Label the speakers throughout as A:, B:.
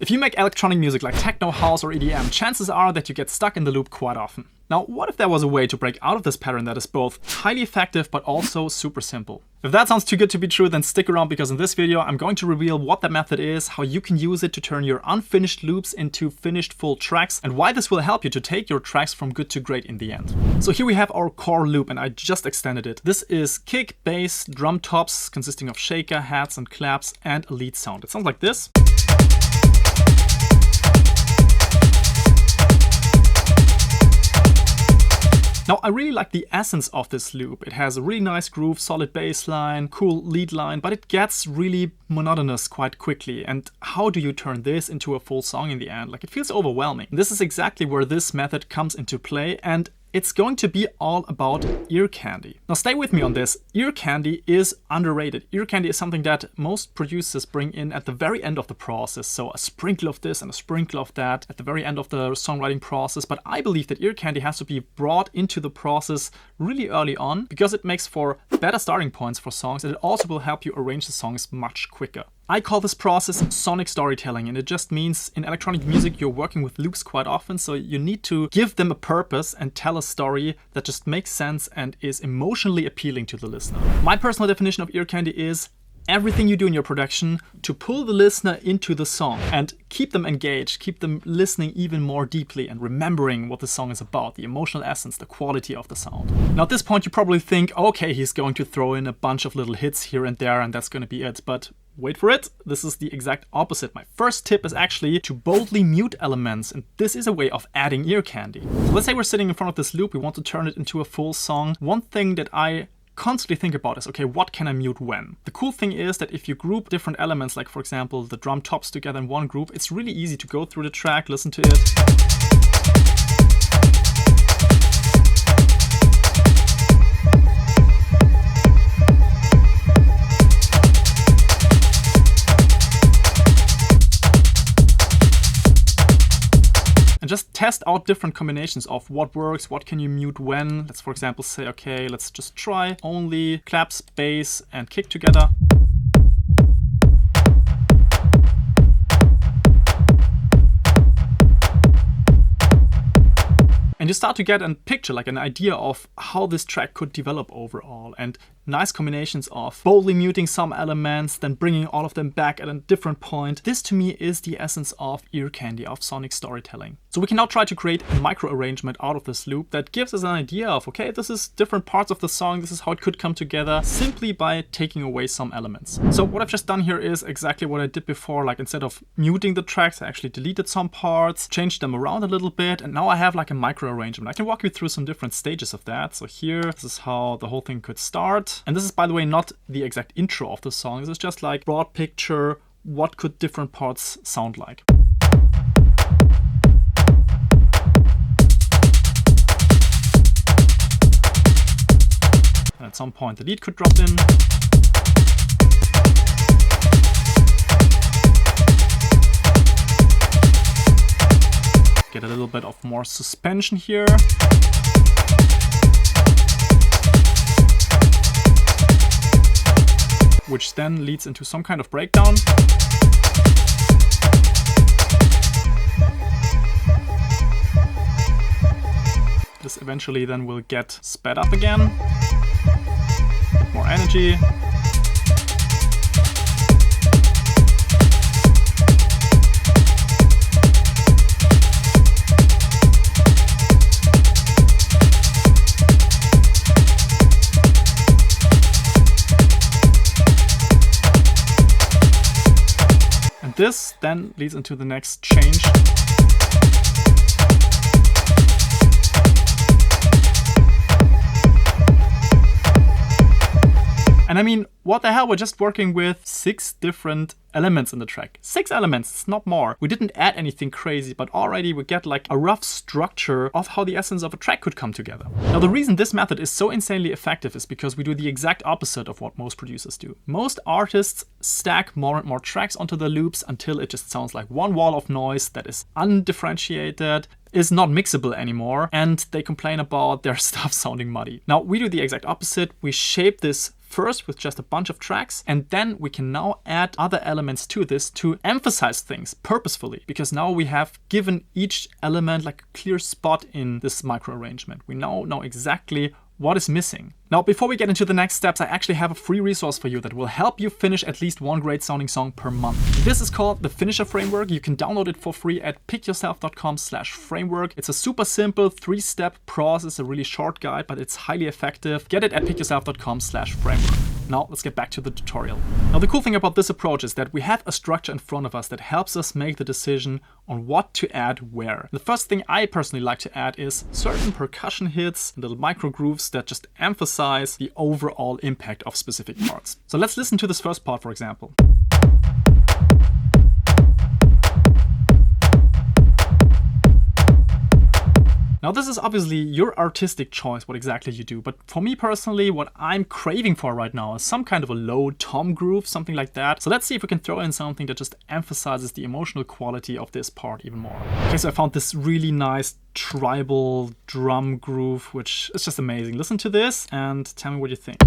A: If you make electronic music like techno, house, or EDM, chances are that you get stuck in the loop quite often. Now, what if there was a way to break out of this pattern that is both highly effective but also super simple? If that sounds too good to be true, then stick around, because in this video I'm going to reveal what that method is, how you can use it to turn your unfinished loops into finished full tracks, and why this will help you to take your tracks from good to great in the end. So here we have our core loop, and I just extended it. This is kick, bass, drum tops consisting of shaker, hats and claps, and a lead sound. It sounds like this. Now, I really like the essence of this loop. It has a really nice groove, solid bass line, cool lead line, but it gets really monotonous quite quickly. And how do you turn this into a full song in the end? Like, it feels overwhelming. This is exactly where this method comes into play, and it's going to be all about ear candy. Now stay with me on this. Ear candy is underrated. Ear candy is something that most producers bring in at the very end of the process. So a sprinkle of this and a sprinkle of that at the very end of the songwriting process. But I believe that ear candy has to be brought into the process really early on, because it makes for better starting points for songs, and it also will help you arrange the songs much quicker. I call this process sonic storytelling, and it just means in electronic music you're working with loops quite often, so you need to give them a purpose and tell a story that just makes sense and is emotionally appealing to the listener. My personal definition of ear candy is everything you do in your production to pull the listener into the song and keep them engaged, keep them listening even more deeply and remembering what the song is about, the emotional essence, the quality of the sound. Now at this point you probably think, okay, he's going to throw in a bunch of little hits here and there and that's going to be it, but wait for it, this is the exact opposite. My first tip is actually to boldly mute elements, and this is a way of adding ear candy. So let's say we're sitting in front of this loop, we want to turn it into a full song. One thing that I constantly think about is, okay, what can I mute when? The cool thing is that if you group different elements, like for example the drum tops together in one group, it's really easy to go through the track, listen to it, and just test out different combinations of what works, what can you mute when. Let's for example say, okay, let's just try only claps, bass and kick together. And you start to get a picture, like an idea of how this track could develop overall, and nice combinations of boldly muting some elements, then bringing all of them back at a different point. This to me is the essence of ear candy, of sonic storytelling. So we can now try to create a micro arrangement out of this loop that gives us an idea of, okay, this is different parts of the song, this is how it could come together, simply by taking away some elements. So what I've just done here is exactly what I did before. Like, instead of muting the tracks, I actually deleted some parts, changed them around a little bit, and now I have like a micro arrangement. I can walk you through some different stages of that. So here, this is how the whole thing could start. And this is, by the way, not the exact intro of the song. This is just like broad picture, what could different parts sound like. And at some point the lead could drop in. Get a little bit of more suspension here. Which then leads into some kind of breakdown. This eventually then will get sped up again. More energy. This then leads into the next change. And I mean, what the hell, we're just working with 6 different elements in the track. 6 elements, it's not more. We didn't add anything crazy, but already we get like a rough structure of how the essence of a track could come together. Now the reason this method is so insanely effective is because we do the exact opposite of what most producers do. Most artists stack more and more tracks onto the loops until it just sounds like one wall of noise that is undifferentiated, is not mixable anymore, and they complain about their stuff sounding muddy. Now we do the exact opposite. We shape this first with just a bunch of tracks, and then we can now add other elements to this to emphasize things purposefully, because now we have given each element like a clear spot in this micro arrangement. We now know exactly what is missing. Now, before we get into the next steps, I actually have a free resource for you that will help you finish at least one great sounding song per month. This is called the Finisher Framework. You can download it for free at pickyourself.com/framework. It's a super simple 3-step process, a really short guide, but it's highly effective. Get it at pickyourself.com/framework. Now, let's get back to the tutorial. Now, the cool thing about this approach is that we have a structure in front of us that helps us make the decision on what to add where. The first thing I personally like to add is certain percussion hits, little micro grooves that just emphasize the overall impact of specific parts. So let's listen to this first part, for example. Now, this is obviously your artistic choice, what exactly you do. But for me personally, what I'm craving for right now is some kind of a low tom groove, something like that. So let's see if we can throw in something that just emphasizes the emotional quality of this part even more. Okay, so I found this really nice tribal drum groove, which is just amazing. Listen to this and tell me what you think.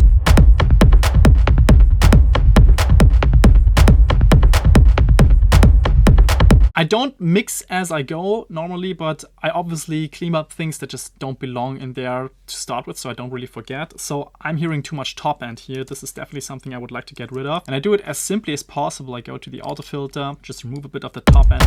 A: I don't mix as I go normally, but I obviously clean up things that just don't belong in there to start with, so I don't really forget. So I'm hearing too much top end here. This is definitely something I would like to get rid of. And I do it as simply as possible. I go to the auto filter, just remove a bit of the top end.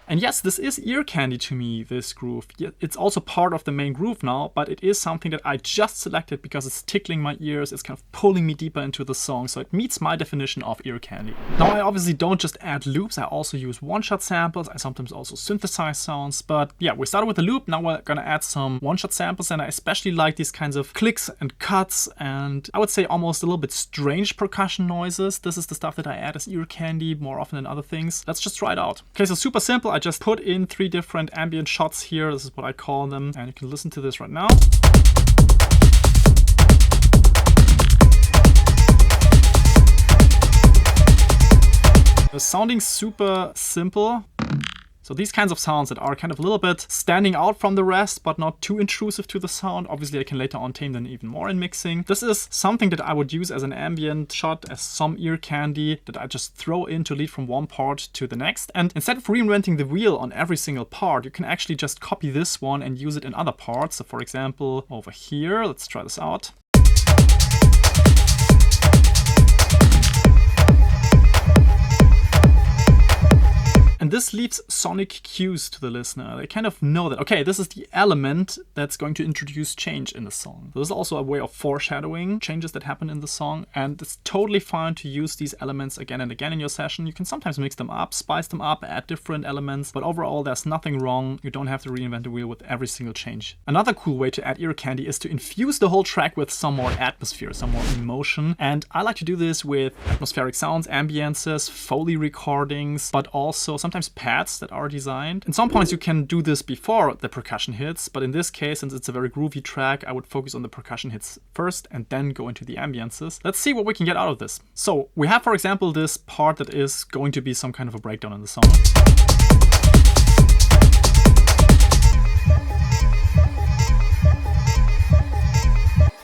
A: And yes, this is ear candy to me, this groove. It's also part of the main groove now, but it is something that I just selected because it's tickling my ears. It's kind of pulling me deeper into the song, so it meets my definition of ear candy. Now, I obviously don't just add loops. I also use one-shot samples. I sometimes also synthesize sounds. But yeah, we started with a loop. Now we're gonna add some one-shot samples, and I especially like these kinds of clicks and cuts, and I would say almost a little bit strange percussion noises. This is the stuff that I add as ear candy more often than other things. Let's just try it out. Okay, so super simple. I just put in 3 different ambient shots here. This is what I call them, and you can listen to this right now. It's sounding super simple. So these kinds of sounds that are kind of a little bit standing out from the rest, but not too intrusive to the sound. Obviously, I can later on tame them even more in mixing. This is something that I would use as an ambient shot, as some ear candy that I just throw in to lead from one part to the next. And instead of reinventing the wheel on every single part, you can actually just copy this one and use it in other parts. So for example, over here, let's try this out. And this leaves sonic cues to the listener. They kind of know that, okay, this is the element that's going to introduce change in the song. So this is also a way of foreshadowing changes that happen in the song. And it's totally fine to use these elements again and again in your session. You can sometimes mix them up, spice them up, add different elements. But overall, there's nothing wrong. You don't have to reinvent the wheel with every single change. Another cool way to add ear candy is to infuse the whole track with some more atmosphere, some more emotion. And I like to do this with atmospheric sounds, ambiances, Foley recordings, but also sometimes pads that are designed. In some points you can do this before the percussion hits, but in this case, since it's a very groovy track, I would focus on the percussion hits first and then go into the ambiances. Let's see what we can get out of this. So we have, for example, this part that is going to be some kind of a breakdown in the song.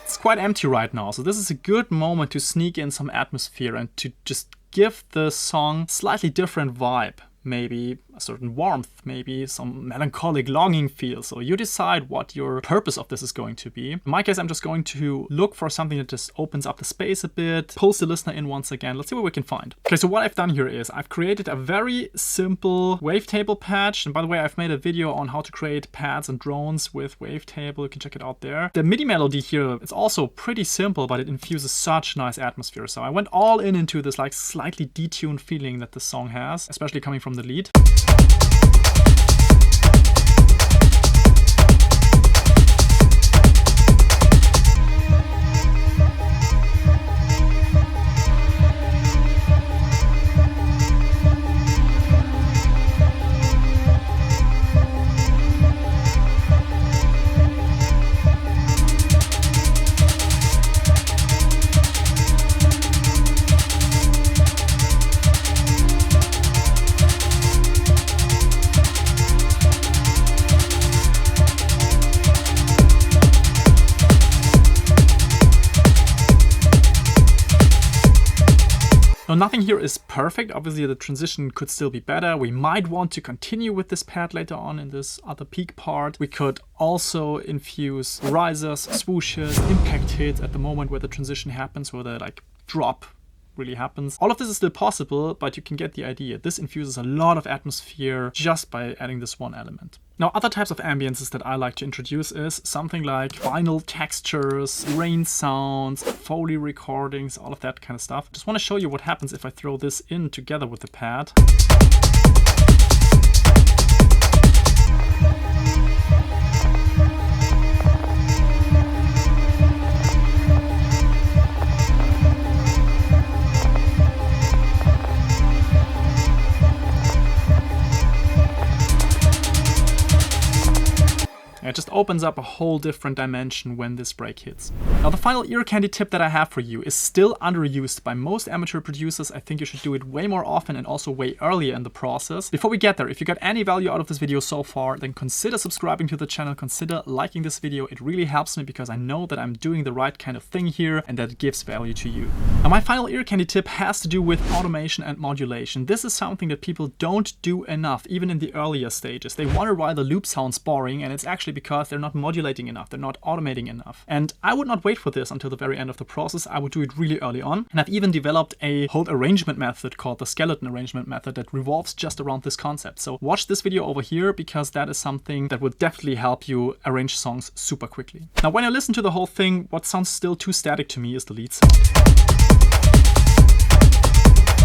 A: It's quite empty right now, so this is a good moment to sneak in some atmosphere and to just give the song slightly different vibe. Maybe a certain warmth, maybe some melancholic longing feel. So you decide what your purpose of this is going to be. In my case, I'm just going to look for something that just opens up the space a bit, pulls the listener in once again. Let's see what we can find. Okay, so what I've done here is I've created a very simple wavetable patch. And by the way, I've made a video on how to create pads and drones with wavetable. You can check it out there. The MIDI melody here, it's also pretty simple, but it infuses such nice atmosphere. So I went all into this like slightly detuned feeling that the song has, especially coming from the lead. nothing here is perfect. Obviously, the transition could still be better. We might want to continue with this pad later on in this other peak part. We could also infuse risers, swooshes, impact hits at the moment where the transition happens, where the like drop really happens. All of this is still possible, but you can get the idea. This infuses a lot of atmosphere just by adding this one element. Now, other types of ambiences that I like to introduce is something like vinyl textures, rain sounds, Foley recordings, all of that kind of stuff. Just want to show you what happens if I throw this in together with the pad. It just opens up a whole different dimension when this break hits. Now, the final ear candy tip that I have for you is still underused by most amateur producers. I think you should do it way more often and also way earlier in the process. Before we get there, if you got any value out of this video so far, then consider subscribing to the channel, consider liking this video. It really helps me because I know that I'm doing the right kind of thing here and that it gives value to you. Now, my final ear candy tip has to do with automation and modulation. This is something that people don't do enough, even in the earlier stages. They wonder why the loop sounds boring, and it's actually because they're not modulating enough, they're not automating enough. And I would not wait for this until the very end of the process. I would do it really early on. And I've even developed a whole arrangement method called the skeleton arrangement method that revolves just around this concept. So watch this video over here because that is something that will definitely help you arrange songs super quickly. Now, when I listen to the whole thing, what sounds still too static to me is the lead sound.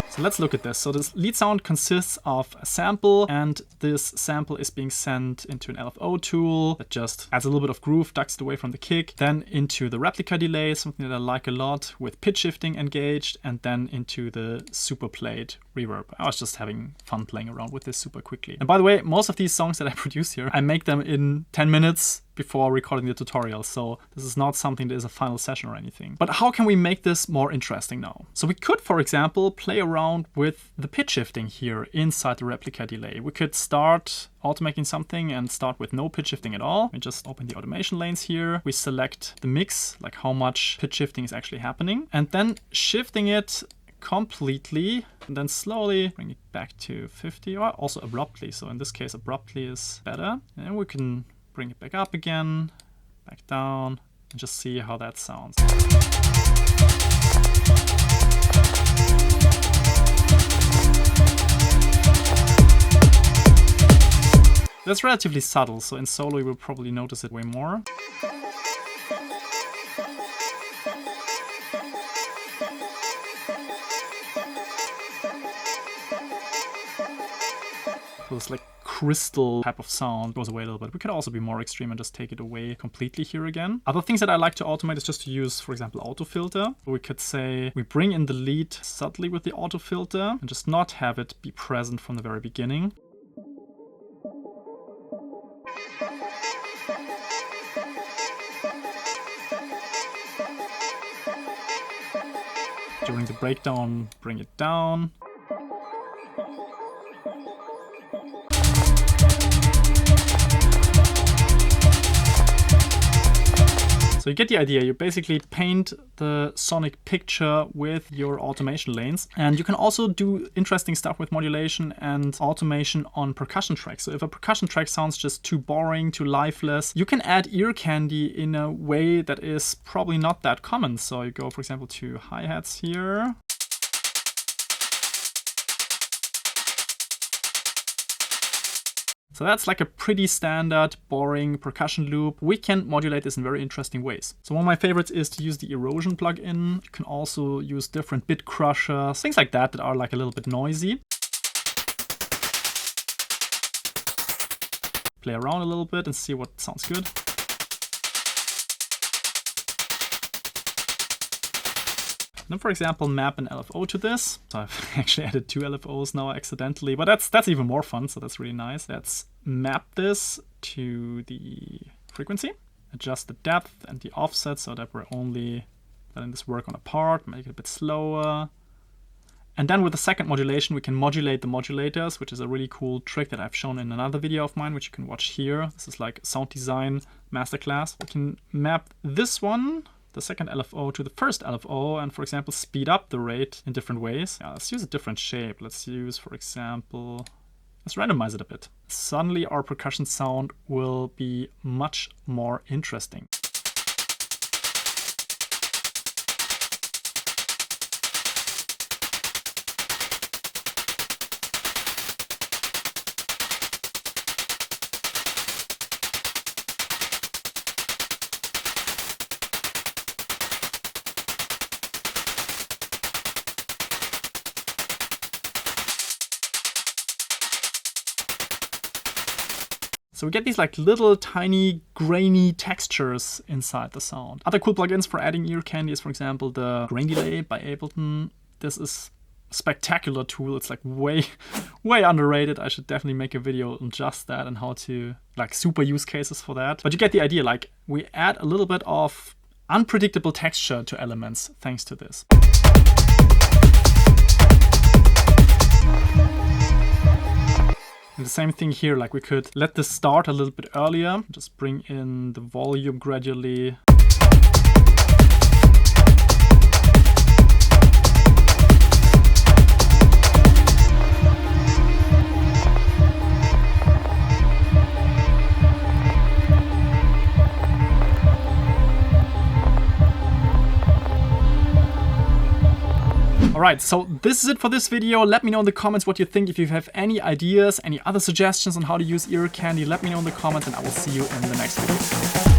A: So let's look at this. So this lead sound consists of a sample, and this sample is being sent into an LFO tool that just adds a little bit of groove, ducks it away from the kick, then into the replica delay, something that I like a lot with pitch shifting engaged, and then into the super played reverb. I was just having fun playing around with this super quickly. And by the way, most of these songs that I produce here, I make them in 10 minutes before recording the tutorial, so this is not something that is a final session or anything. But how can we make this more interesting now? So we could, for example, play around with the pitch shifting here inside the replica delay. We could start automating something and start with no pitch shifting at all. We just open the automation lanes here. We select the mix, like how much pitch shifting is actually happening, and then shifting it completely and then slowly bring it back to 50, or also abruptly. So in this case, abruptly is better. And we can bring it back up again, back down, and just see how that sounds. That's relatively subtle, so in solo you will probably notice it way more. So it's like crystal type of sound goes away a little bit. We could also be more extreme and just take it away completely here again. Other things that I like to automate is just to use, for example, auto filter. We could say we bring in the lead subtly with the auto filter and just not have it be present from the very beginning. During the breakdown, bring it down. So you get the idea. You basically paint the sonic picture with your automation lanes. And you can also do interesting stuff with modulation and automation on percussion tracks. So if a percussion track sounds just too boring, too lifeless, you can add ear candy in a way that is probably not that common. So you go, for example, to hi-hats here. So that's like a pretty standard, boring percussion loop. We can modulate this in very interesting ways. So one of my favorites is to use the erosion plugin. You can also use different bit crushers, things like that are like a little bit noisy. Play around a little bit and see what sounds good. Then, for example, map an LFO to this. So I've actually added 2 LFOs now accidentally, but that's even more fun, so that's really nice. Let's map this to the frequency, adjust the depth and the offset so that we're only letting this work on a part, make it a bit slower. And then with the second modulation, we can modulate the modulators, which is a really cool trick that I've shown in another video of mine, which you can watch here. This is like sound design masterclass. We can map this one, the second LFO to the first LFO and, for example, speed up the rate in different ways. Yeah, let's use a different shape. Let's use, for example, let's randomize it a bit. Suddenly our percussion sound will be much more interesting. So we get these like little tiny grainy textures inside the sound. Other cool plugins for adding ear candy is, for example, the Grain Delay by Ableton. This is a spectacular tool. It's like way underrated. I should definitely make a video on just that and how to like super use cases for that. But you get the idea, like we add a little bit of unpredictable texture to elements thanks to this. And the same thing here, like we could let this start a little bit earlier, just bring in the volume gradually. Alright, so this is it for this video. Let me know in the comments what you think. If you have any ideas, any other suggestions on how to use ear candy, let me know in the comments and I will see you in the next video.